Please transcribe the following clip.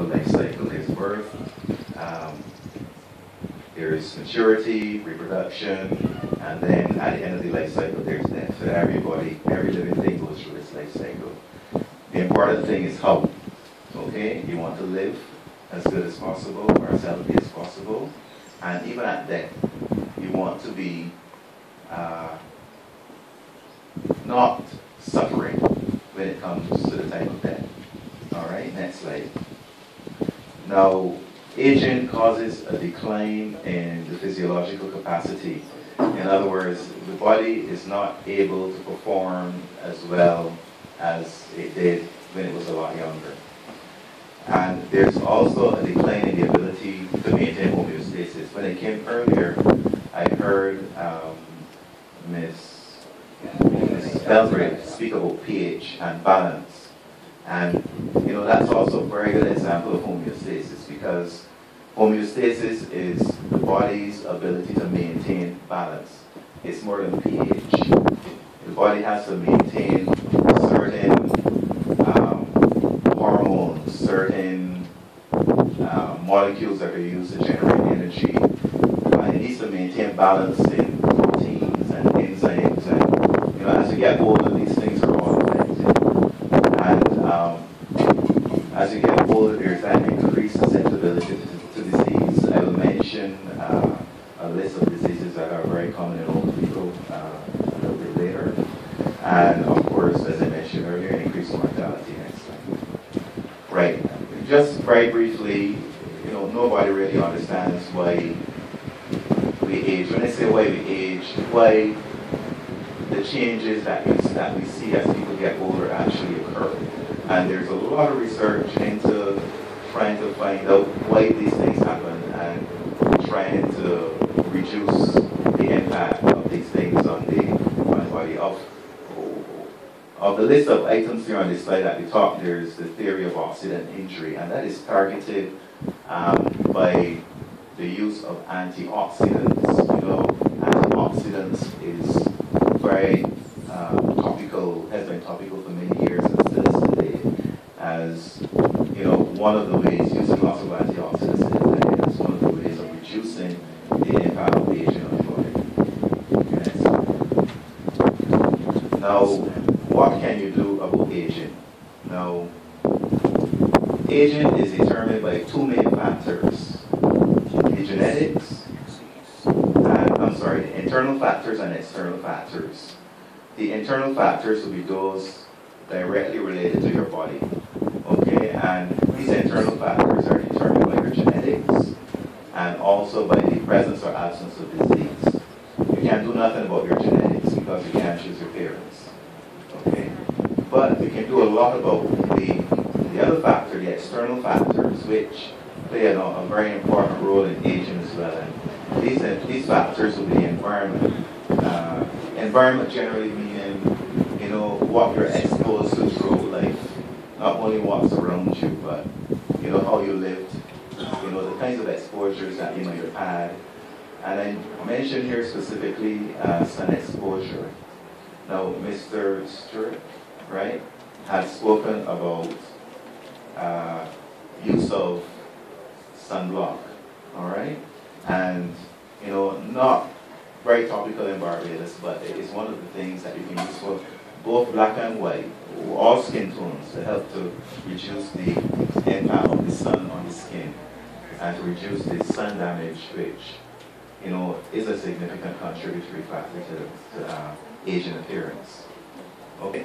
a life cycle. There's birth, there's maturity, reproduction, and then at the end of the life cycle, there's death. So everybody, every living thing goes through this life cycle. The important thing is how. Okay, you want to live as good as possible or as healthy as possible, and even at death, you want to be not suffering when it comes to the time of death. All right, next slide. Now, aging causes a decline in the physiological capacity. In other words, the body is not able to perform as well as it did when it was a lot younger. And there's also a decline in the ability to maintain homeostasis. When I came earlier, I heard Ms. Belgrade speak about pH and balance. And you know, that's also a very good example of homeostasis, because homeostasis is the body's ability to maintain balance. It's more than pH. The body has to maintain certain hormones, certain molecules that are used to generate energy. It needs to maintain balance in proteins and enzymes, and you know, as you get older, these things are all affected. And as you get older, there's that increased susceptibility to disease. I will mention a list of diseases that are very common in older people a little bit later. And of course, as I mentioned earlier, increased mortality. Next slide. Right. Just very briefly, you know, nobody really understands why we age. When I say why we age, why the changes that we see as people get older actually occur. And there's a lot of research into trying to find out why these things happen and trying to reduce the impact of these things on the body. Of the list of items here on this slide at the top, there's the theory of oxidant injury, and that is targeted by the use of antioxidants. You know, antioxidants is very topical, has been topical for many years and still is today, as you know, one of the ways, using lots of antioxidants as one of the ways of reducing the impact of aging on the body. Yes. Now, what can you do about aging? Now, aging is determined by two main factors: the genetics, the internal factors and external factors. The internal factors will be those directly related to your body. Okay, and these internal factors are determined by your genetics and also by the presence or absence of disease. You can't do nothing about your genetics because you can't choose your parents. Okay, but you can do a lot about the other factor, the external factors, which play a very important role in aging as well. And these factors will be the environment. Environment generally meaning, you know, what you're exposed to throughout life, not only what's around you, but you know, how you lived, you know, the kinds of exposures that you might have had. And I mentioned here specifically sun exposure. Now, Mr. Stewart, right, had spoken about use of sunblock, all right? And, you know, not very topical in Barbados, but it is one of the things that you can use for both black and white, all skin tones, to help to reduce the impact of the sun on the skin and to reduce the sun damage, which, you know, is a significant contributory factor to aging appearance. Okay.